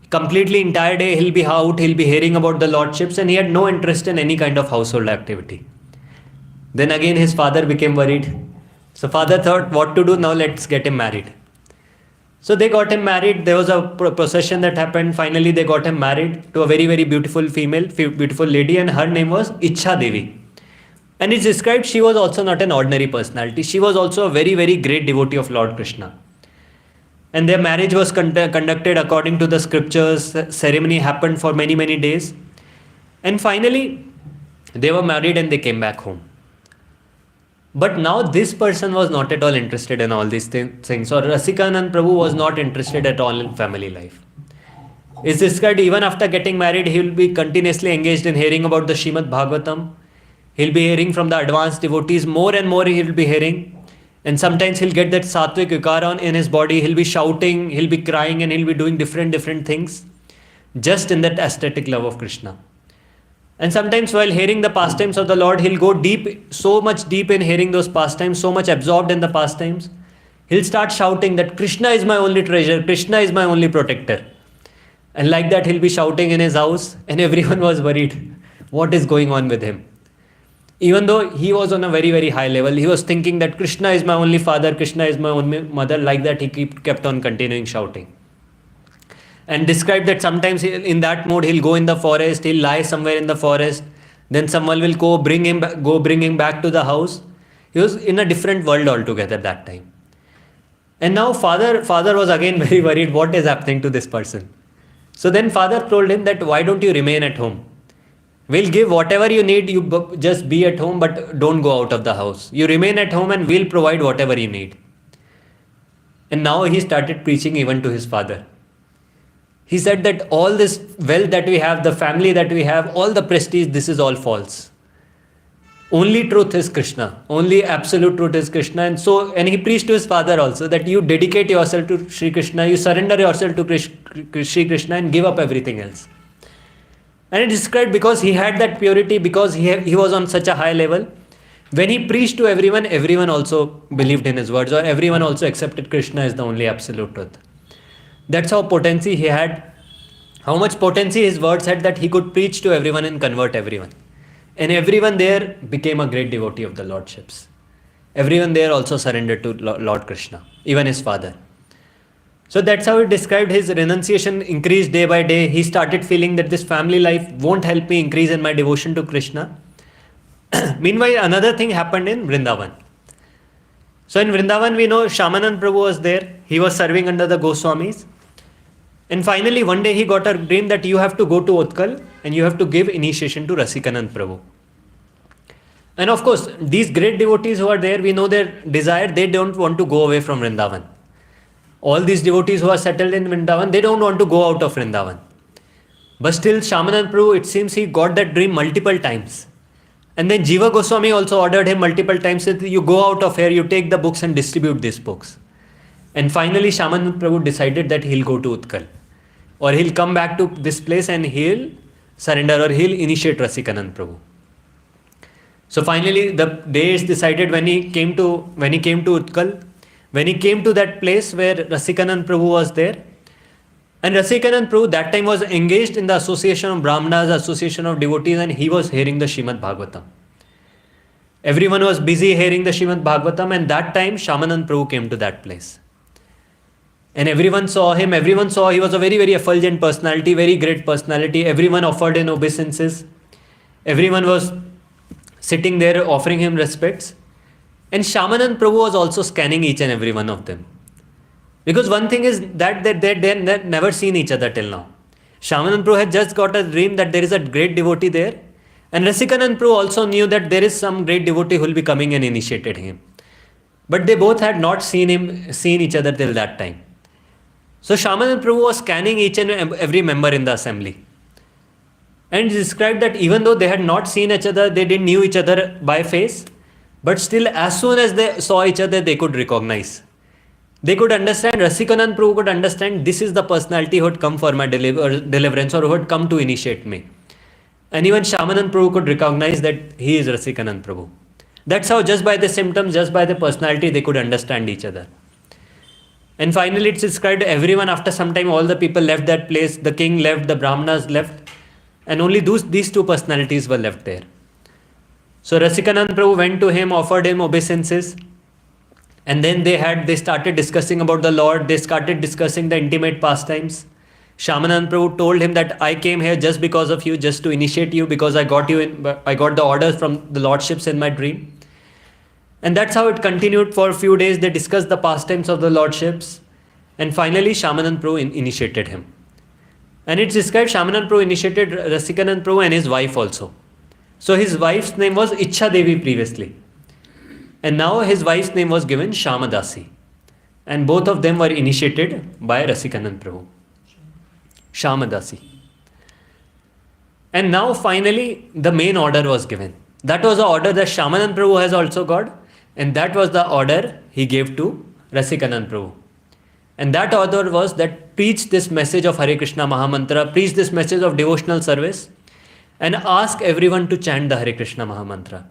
Completely entire day he'll be out, he'll be hearing about the lordships, and he had no interest in any kind of household activity. Then again his father became worried. So father thought what to do now, let's get him married. So they got him married. There was a procession that happened. Finally they got him married to a very, very beautiful female, beautiful lady, and her name was Ichha Devi. And it's described she was also not an ordinary personality. She was also a very, very great devotee of Lord Krishna. And their marriage was conducted according to the scriptures. Ceremony happened for many, many days. And finally they were married and they came back home. But now this person was not at all interested in all these things, or Rasikananda Prabhu was not interested at all in family life. It's described even after getting married, he will be continuously engaged in hearing about the Srimad Bhagavatam. He'll be hearing from the advanced devotees, more and more he'll be hearing. And sometimes he'll get that sattvic vikara in his body, he'll be shouting, he'll be crying, and he'll be doing different things, just in that aesthetic love of Krishna. And sometimes while hearing the pastimes of the Lord, he'll go deep, so much deep in hearing those pastimes, so much absorbed in the pastimes, he'll start shouting that Krishna is my only treasure, Krishna is my only protector. And like that he'll be shouting in his house, and everyone was worried, what is going on with him? Even though he was on a very, very high level, he was thinking that Krishna is my only father, Krishna is my only mother. Like that he kept on continuing shouting. And described that sometimes in that mode he'll go in the forest, he'll lie somewhere in the forest, then someone will go bring him back to the house. He was in a different world altogether that time. And now father was again very worried, what is happening to this person? So then father told him that why don't you remain at home? We'll give whatever you need, you just be at home, but don't go out of the house. You remain at home and we'll provide whatever you need. And now he started preaching even to his father. He said that all this wealth that we have, the family that we have, all the prestige, this is all false. Only truth is Krishna. Only absolute truth is Krishna. And he preached to his father also that you dedicate yourself to Sri Krishna, you surrender yourself to Sri Krishna and give up everything else. And it is described because he had that purity, because he was on such a high level. When he preached to everyone, everyone also believed in his words, or everyone also accepted Krishna as the only absolute truth. That's how potency he had, how much potency his words had, that he could preach to everyone and convert everyone. And everyone there became a great devotee of the Lordships. Everyone there also surrendered to Lord Krishna, even his father. So that's how he described his renunciation increased day by day. He started feeling that this family life won't help me increase in my devotion to Krishna. Meanwhile, another thing happened in Vrindavan. So in Vrindavan, we know Shyamanand Prabhu was there. He was serving under the Goswamis. And finally, one day he got a dream that you have to go to Utkal and you have to give initiation to Rasikananda Prabhu. And of course, these great devotees who are there, we know their desire, they don't want to go away from Vrindavan. All these devotees who are settled in Vrindavan, they don't want to go out of Vrindavan. But still, Shyamanand Prabhu, it seems he got that dream multiple times. And then Jiva Goswami also ordered him multiple times that you go out of here, you take the books and distribute these books. And finally, Shyamanand Prabhu decided that he'll go to Utkal. Or he'll come back to this place and he'll surrender, or he'll initiate Rasikananda Prabhu. So finally, the day is decided when he came to Utkal, when he came to that place where Rasikananda Prabhu was there. And Rasikananda Prabhu that time was engaged in the association of Brahmanas, association of devotees, and he was hearing the Srimad Bhagavatam. Everyone was busy hearing the Srimad Bhagavatam, and that time Shyamanand Prabhu came to that place. And everyone saw him, everyone saw he was a very, very effulgent personality, very great personality. Everyone offered in obeisances. Everyone was sitting there offering him respects. And Shyamanand Prabhu was also scanning each and every one of them. Because one thing is that they never seen each other till now. Shyamanand Prabhu had just got a dream that there is a great devotee there. And Rasikananda Prabhu also knew that there is some great devotee who will be coming and initiated him. But they both had not seen each other till that time. So Shyamanand Prabhu was scanning each and every member in the assembly. And he described that even though they had not seen each other, they didn't knew each other by face, but still as soon as they saw each other, they could recognize. They could understand, Rasikananda Prabhu could understand, this is the personality who had come for my deliverance, or who had come to initiate me. And even Shyamanand Prabhu could recognize that he is Rasikananda Prabhu. That's how just by the symptoms, just by the personality, they could understand each other. And finally, it's described everyone, after some time, all the people left that place. The king left, the Brahmanas left, and only these two personalities were left there. So Rasikananda Prabhu went to him, offered him obeisances, and then they started discussing about the Lord. They started discussing the intimate pastimes. Shyamananda Prabhu told him that I came here just because of you, just to initiate you, because I got the orders from the Lordships in my dream. And that's how it continued for a few days. They discussed the pastimes of the Lordships. And finally, Shyamananda Prabhu initiated him. And it's described Shyamananda Prabhu initiated Rasikananda Prabhu and his wife also. So his wife's name was Ichha Devi previously. And now his wife's name was given Shyamadasi. And both of them were initiated by Rasikananda Prabhu. Shyamadasi. And now finally, the main order was given. That was the order that Shyamananda Prabhu has also got. And that was the order he gave to Rasikananda Prabhu. And that order was that preach this message of Hare Krishna Mahamantra, preach this message of devotional service, and ask everyone to chant the Hare Krishna Mahamantra.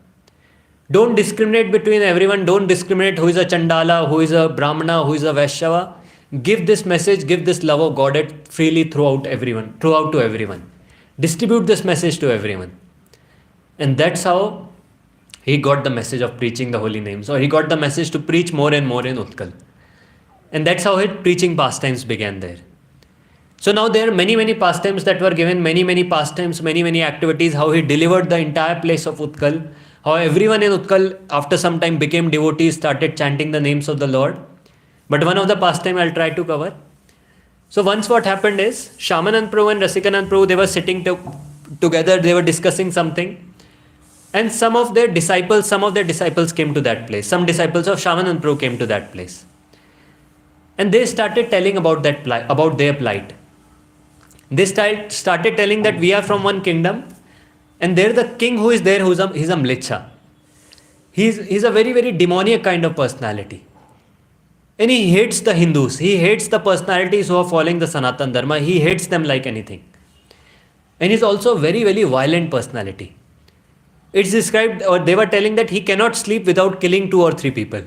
Don't discriminate between everyone. Don't discriminate who is a Chandala, who is a Brahmana, who is a Vaishyava. Give this message, give this love of Godhead freely throughout to everyone. Distribute this message to everyone. And that's how he got the message of preaching the holy names, or he got the message to preach more and more in Utkal. And that's how his preaching pastimes began there. So now there are many, many pastimes that were given, many pastimes, many activities, how he delivered the entire place of Utkal, how everyone in Utkal after some time became devotees, started chanting the names of the Lord. But one of the pastime I'll try to cover. So once what happened is, Shyamananda Prabhu and Rasikananda Prabhu, they were sitting together, they were discussing something. And some of their disciples came to that place. Some disciples of Shyamananda Prabhu came to that place. And they started telling about their plight. They started telling that we are from one kingdom, and there the king who is there, he's a mlicha. He's a very, very demoniac kind of personality. And he hates the Hindus. He hates the personalities who are following the Sanatan Dharma. He hates them like anything. And he's also a very, very violent personality. It's described, or they were telling that he cannot sleep without killing 2 or 3 people.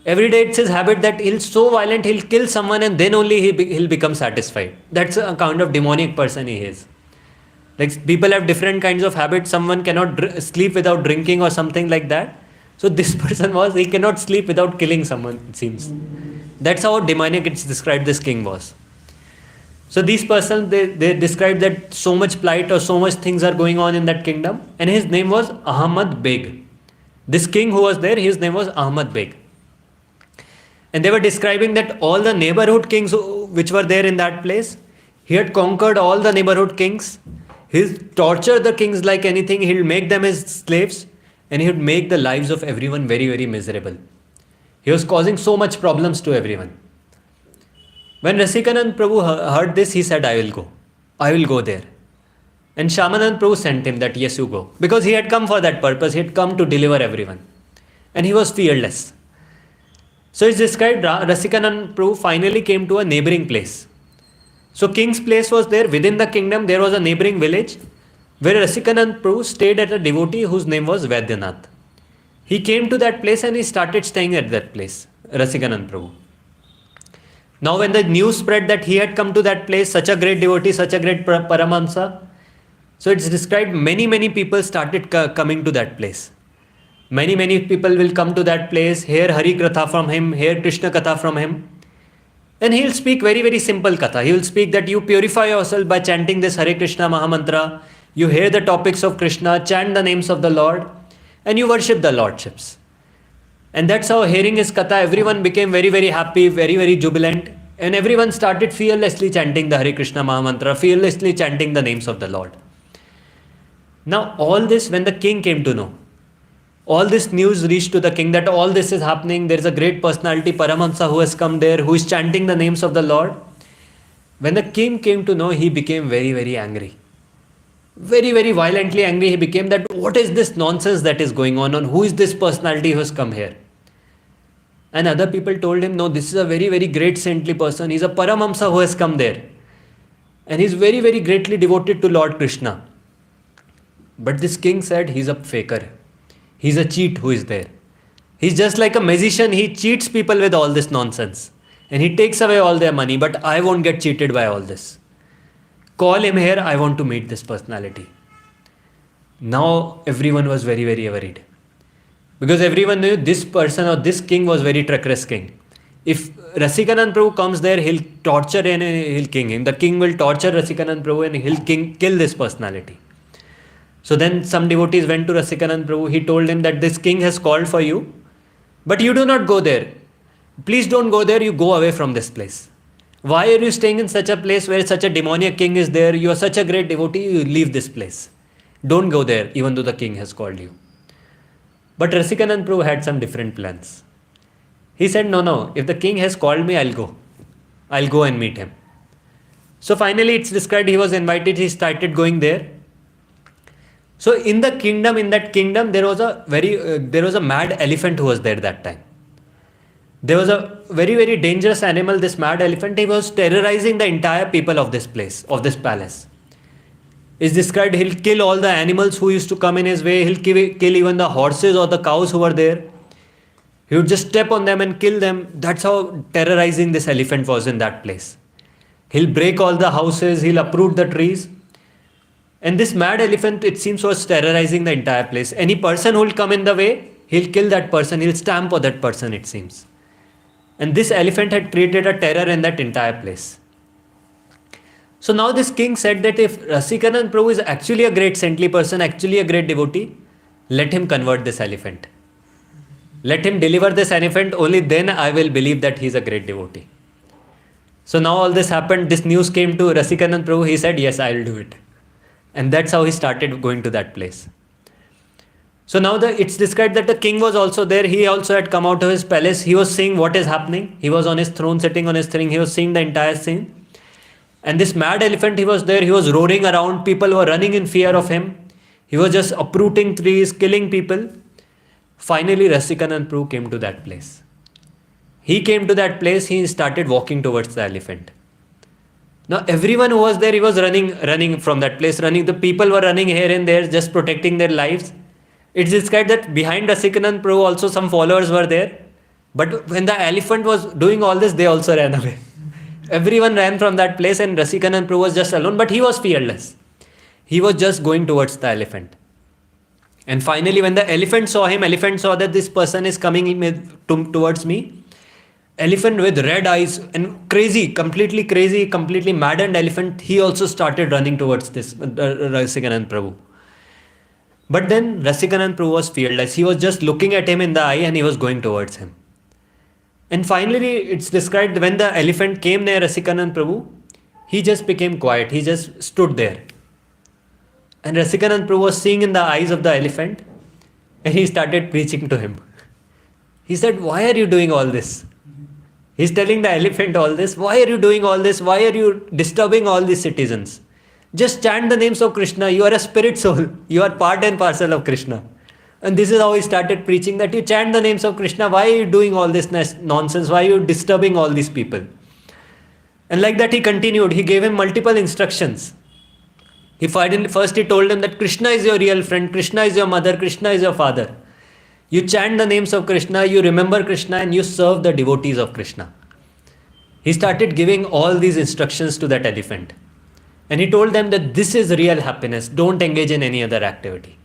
Every day it's his habit that he'll so violent, he'll kill someone and then only he'll become satisfied. That's a kind of demonic person he is. Like people have different kinds of habits. Someone cannot sleep without drinking or something like that. So this person he cannot sleep without killing someone, it seems. That's how demonic it's described this king was. So these persons, they describe that so much plight or so much things are going on in that kingdom. And his name was Ahmad Beg. This king who was there, his name was Ahmad Beg. And they were describing that all the neighborhood kings which were there in that place, he had conquered all the neighborhood kings. He'll torture the kings like anything. He'll make them his slaves. And he would make the lives of everyone very, very miserable. He was causing so much problems to everyone. When Rasikananda Prabhu heard this, he said, I will go. I will go there. And Shyamanand Prabhu sent him that, yes, you go. Because he had come for that purpose. He had come to deliver everyone. And he was fearless. So it's described, Rasikananda Prabhu finally came to a neighboring place. So king's place was there. Within the kingdom, there was a neighboring village where Rasikananda Prabhu stayed at a devotee whose name was Vaidyanath. He came to that place and he started staying at that place, Rasikananda Prabhu. Now when the news spread that he had come to that place, such a great devotee, such a great Paramahamsa, so it's described many people started coming to that place. Many people will come to that place, hear Hari Katha from him, hear Krishna Katha from him. And he'll speak very, very simple Katha. He will speak that you purify yourself by chanting this Hare Krishna Mahamantra. You hear the topics of Krishna, chant the names of the Lord, and you worship the Lordships. And that's how, hearing his Katha, everyone became very, very happy, very, very jubilant. And everyone started fearlessly chanting the Hare Krishna Mahamantra, fearlessly chanting the names of the Lord. Now all this, when the king came to know, all this news reached to the king that all this is happening, there is a great personality, Paramahamsa, who has come there, who is chanting the names of the Lord. When the king came to know, he became very, very angry. Very, very violently angry he became that what is this nonsense that is going on? Who is this personality who has come here? And other people told him, no, this is a very, very great saintly person. He's a Paramahamsa who has come there. And he's very, very greatly devoted to Lord Krishna. But this king said, he's a faker. He's a cheat who is there. He's just like a magician. He cheats people with all this nonsense. And he takes away all their money. But I won't get cheated by all this. Call him here. I want to meet this personality. Now everyone was very, very worried. Because everyone knew this person or this king was very treacherous king. If Rasikananda Prabhu comes there, he'll torture and he'll king him. The king will torture Rasikananda Prabhu and he'll kill this personality. So then some devotees went to Rasikananda Prabhu. He told him that this king has called for you, but you do not go there. Please don't go there. You go away from this place. Why are you staying in such a place where such a demoniac king is there? You are such a great devotee. You leave this place. Don't go there, even though the king has called you. But Rasikananda Prabhu had some different plans. He said, no, if the king has called me, I'll go. I'll go and meet him. So finally it's described he was invited. He started going there. So in that kingdom, there was a mad elephant who was there that time. There was a very, very dangerous animal, this mad elephant. He was terrorizing the entire people of this place, of this palace. It's described he'll kill all the animals who used to come in his way. He'll kill even the horses or the cows who were there. He would just step on them and kill them. That's how terrorizing this elephant was in that place. He'll break all the houses. He'll uproot the trees. And this mad elephant, it seems, was terrorizing the entire place. Any person who will come in the way, he'll kill that person. He'll stamp on that person, it seems. And this elephant had created a terror in that entire place. So now this king said that if Rasikananda Prabhu is actually a great saintly person, actually a great devotee, let him convert this elephant. Let him deliver this elephant, only then I will believe that he is a great devotee. So now all this happened, this news came to Rasikananda Prabhu, he said, yes, I will do it. And that's how he started going to that place. So now it's described that the king was also there. He also had come out of his palace. He was seeing what is happening. He was on his throne, sitting on his throne. He was seeing the entire scene. And this mad elephant, he was there. He was roaring around. People were running in fear of him. He was just uprooting trees, killing people. Finally, Rasikananda Prabhu came to that place. He came to that place. He started walking towards the elephant. Now everyone who was there, he was running from that place, running. The people were running here and there, just protecting their lives. It's described that behind Rasikananda Prabhu also some followers were there. But when the elephant was doing all this, they also ran away. Everyone ran from that place and Rasikananda Prabhu was just alone, but he was fearless. He was just going towards the elephant. And finally, when the elephant saw him, elephant saw that this person is coming towards me. Elephant with red eyes and completely maddened elephant, he also started running towards this Rasikananda Prabhu. But then Rasikananda Prabhu was fearless. He was just looking at him in the eye and he was going towards him. And finally, it's described when the elephant came near Rasikananda Prabhu, he just became quiet. He just stood there. And Rasikananda Prabhu was seeing in the eyes of the elephant and he started preaching to him. He said, "Why are you doing all this?" He's telling the elephant all this. "Why are you doing all this? Why are you disturbing all these citizens? Just chant the names of Krishna. You are a spirit soul. You are part and parcel of Krishna." And this is how he started preaching, that you chant the names of Krishna. Why are you doing all this nonsense? Why are you disturbing all these people? And like that he continued. He gave him multiple instructions. First he told him that Krishna is your real friend. Krishna is your mother. Krishna is your father. You chant the names of Krishna. You remember Krishna and you serve the devotees of Krishna. He started giving all these instructions to that elephant. And he told them that this is real happiness. Don't engage in any other activity.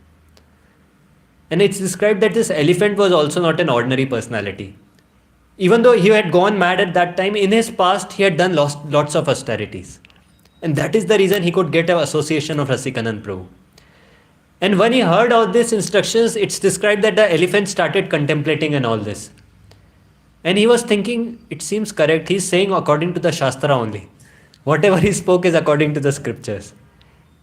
And it's described that this elephant was also not an ordinary personality. Even though he had gone mad at that time, in his past he had done lots of austerities. And that is the reason he could get an association of Rasikananda Prabhu. And when he heard all these instructions, it's described that the elephant started contemplating and all this. And he was thinking, it seems correct. He's saying according to the Shastra only. Whatever he spoke is according to the scriptures.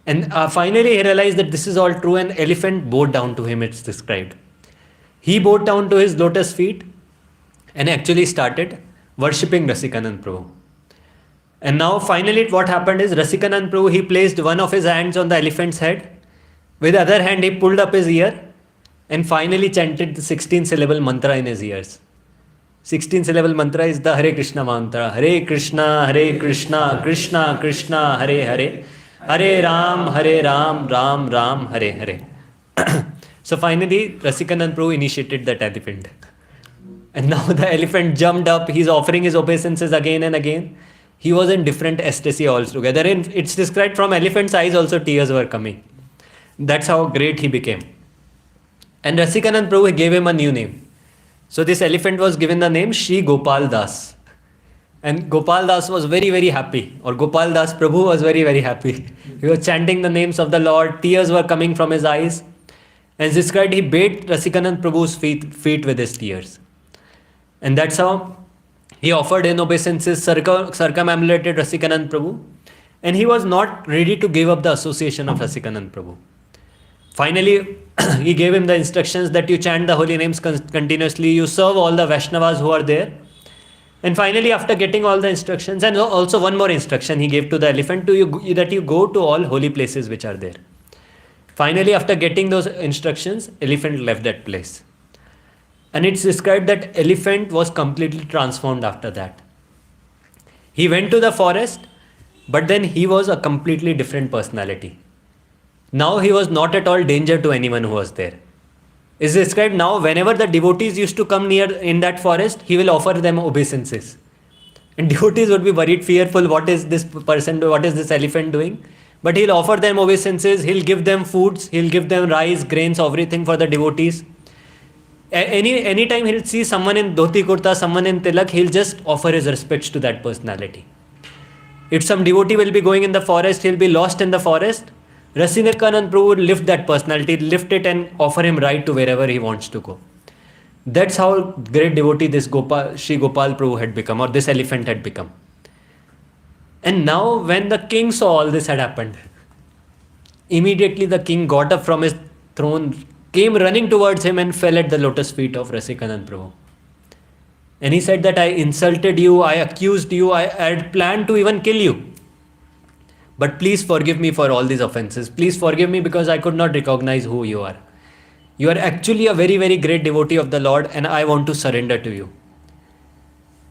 And finally he realized that this is all true, and elephant bowed down to him, it's described. He bowed down to his lotus feet and actually started worshipping Rasikananda Prabhu. And now finally what happened is Rasikananda Prabhu, he placed one of his hands on the elephant's head. With the other hand he pulled up his ear and finally chanted the 16-syllable mantra in his ears. 16-syllable mantra is the Hare Krishna mantra. Hare Krishna, Krishna Krishna, Hare Hare. Hare Ram, Ram Ram, Hare Hare. So finally Rasikananda Prabhu initiated that elephant. And now the elephant jumped up. He's offering his obeisances again and again. He was in different ecstasy altogether. And it's described from elephant's eyes also tears were coming. That's how great he became. And Rasikananda Prabhu gave him a new name. So this elephant was given the name Shri Gopal Das. And Gopal Das was very, very happy. Or Gopal Das Prabhu was very, very happy. He was chanting the names of the Lord. Tears were coming from his eyes. And it's described he bathed Rasikananda Prabhu's feet with his tears. And that's how he offered in obeisances, circumambulated Rasikananda Prabhu. And he was not ready to give up the association of Rasikananda Prabhu. Finally, he gave him the instructions that you chant the holy names continuously, you serve all the Vaishnavas who are there. And finally, after getting all the instructions, and also one more instruction he gave to the elephant, that you go to all holy places which are there. Finally, after getting those instructions, elephant left that place. And it's described that elephant was completely transformed after that. He went to the forest, but then he was a completely different personality. Now he was not at all danger to anyone who was there. It's described now whenever the devotees used to come near in that forest, he will offer them obeisances. And devotees would be worried, fearful, what is this person doing, what is this elephant doing? But he'll offer them obeisances, he'll give them foods, he'll give them rice, grains, everything for the devotees. Anytime he'll see someone in dhoti kurta, someone in tilak, he'll just offer his respects to that personality. If some devotee will be going in the forest, he'll be lost in the forest. Rasikananda Prabhu would lift that personality, lift it and offer him right to wherever he wants to go. That's how great devotee this Sri Gopal Prabhu had become, or this elephant had become. And now when the king saw all this had happened, immediately the king got up from his throne, came running towards him and fell at the lotus feet of Rasikananda Prabhu. And he said that I insulted you, I accused you, I had planned to even kill you. But please forgive me for all these offenses. Please forgive me because I could not recognize who you are. You are actually a very, very great devotee of the Lord and I want to surrender to you.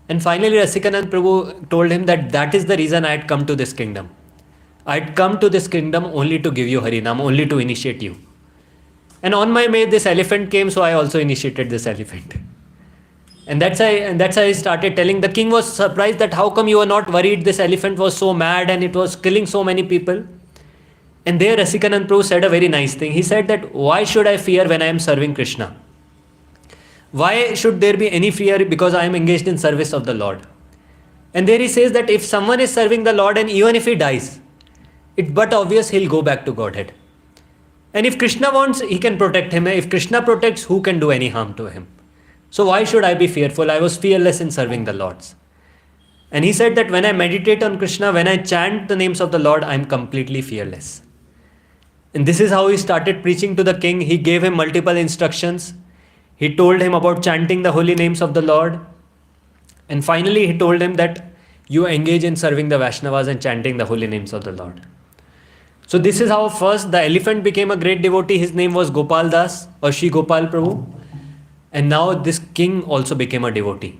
And finally, Rasikananda Prabhu told him that that is the reason I had come to this kingdom. I had come to this kingdom only to give you Harinam, only to initiate you. And on my way, this elephant came, so I also initiated this elephant. And that's why I started telling. The king was surprised that how come you were not worried? This elephant was so mad and it was killing so many people. And there Rasikanand Prabhu said a very nice thing. He said that why should I fear when I am serving Krishna? Why should there be any fear because I am engaged in service of the Lord? And there he says that if someone is serving the Lord and even if he dies, it's but obvious he'll go back to Godhead. And if Krishna wants, he can protect him. If Krishna protects, who can do any harm to him? So why should I be fearful? I was fearless in serving the Lords. And he said that when I meditate on Krishna, when I chant the names of the Lord, I am completely fearless. And this is how he started preaching to the king. He gave him multiple instructions. He told him about chanting the holy names of the Lord. And finally, he told him that you engage in serving the Vaishnavas and chanting the holy names of the Lord. So this is how first the elephant became a great devotee. His name was Gopal Das or Shri Gopal Prabhu. And now this king also became a devotee.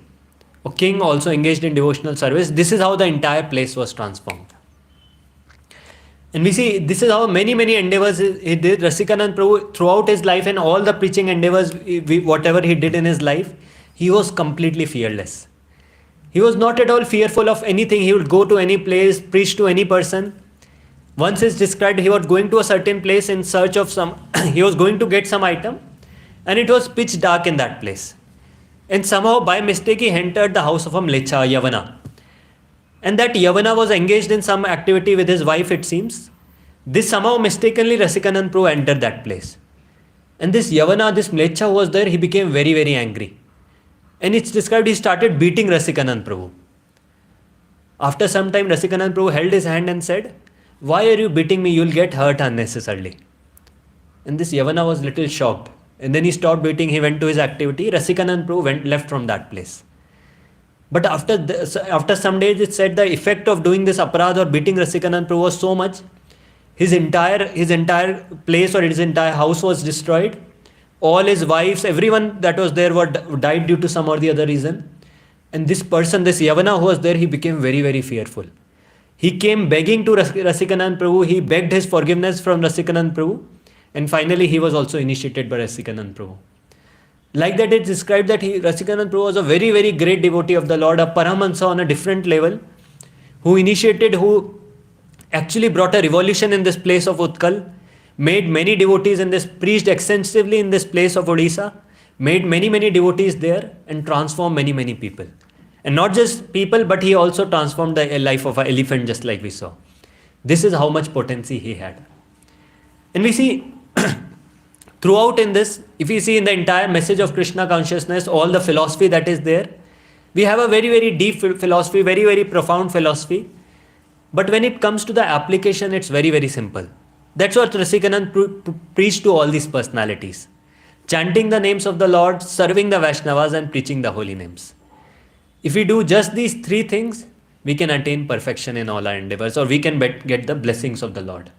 A king also engaged in devotional service. This is how the entire place was transformed. And we see this is how many endeavors he did. Rasikanand Prabhu throughout his life and all the preaching endeavors, whatever he did in his life, he was completely fearless. He was not at all fearful of anything. He would go to any place, preach to any person. Once it's described, he was going to a certain place in search of he was going to get some item, and it was pitch dark in that place. And somehow by mistake he entered the house of a Mlecha, Yavana. And that Yavana was engaged in some activity with his wife, it seems. This somehow mistakenly Rasikanand Prabhu entered that place. And this Yavana, this Mlecha who was there, he became very angry. And it's described he started beating Rasikanand Prabhu. After some time, Rasikanand Prabhu held his hand and said, "Why are you beating me? You'll get hurt unnecessarily." And this Yavana was little shocked. And then he stopped beating, he went to his activity. Rasikanand Prabhu left from that place. But after some days, it said the effect of doing this aparadh or beating Rasikanand Prabhu was so much, his entire place or his entire house was destroyed. All his wives, everyone that was there died due to some or the other reason. And this person, this Yavana who was there, he became very fearful. He came begging to Rasikanand Prabhu. He begged his forgiveness from Rasikanand Prabhu. And finally, he was also initiated by Rasikanand Prabhu. Like that, it's described that Rasikanand Prabhu was a very great devotee of the Lord, a Paramahansa on a different level, who actually brought a revolution in this place of Utkal, made many devotees in this, preached extensively in this place of Odisha, made many devotees there, and transformed many people. And not just people, but he also transformed the life of an elephant, just like we saw. This is how much potency he had. And we see throughout in this, if we see in the entire message of Krishna consciousness, all the philosophy that is there, we have a very deep philosophy, very profound philosophy. But when it comes to the application, it's very simple. That's what Rasikanand preached to all these personalities. Chanting the names of the Lord, serving the Vaishnavas, and preaching the holy names. If we do just these three things, we can attain perfection in all our endeavors, or we can get the blessings of the Lord.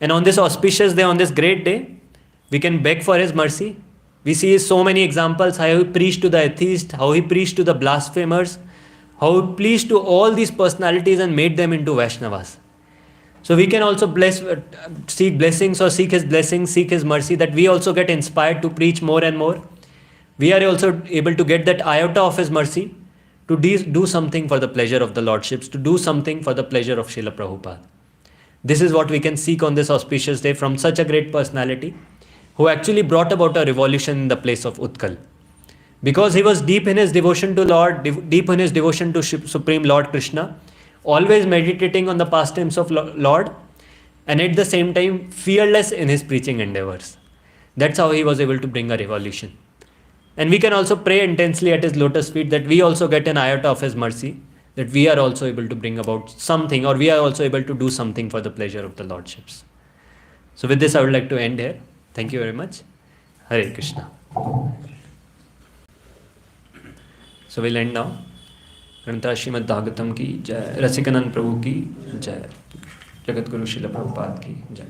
And on this auspicious day, on this great day, we can beg for his mercy. We see so many examples, how he preached to the atheists, how he preached to the blasphemers, how he preached to all these personalities and made them into Vaishnavas. So we can also seek blessings or seek his blessings, seek his mercy, that we also get inspired to preach more and more. We are also able to get that iota of his mercy to do something for the pleasure of the Lordships, to do something for the pleasure of Srila Prabhupada. This is what we can seek on this auspicious day from such a great personality who actually brought about a revolution in the place of Utkal. Because he was deep in his devotion to Lord, deep in his devotion to Supreme Lord Krishna, always meditating on the pastimes of Lord, and at the same time fearless in his preaching endeavors. That's how he was able to bring a revolution. And we can also pray intensely at his lotus feet that we also get an iota of his mercy, that we are also able to bring about something, or we are also able to do something for the pleasure of the Lordships. So with this, I would like to end here. Thank you very much. Hare Krishna. So we'll end now. Grantha Srimad Bhagavatam ki jai, Rasikanand Prabhu ki jai, Jagat Guru Srila Prabhupada ki jai.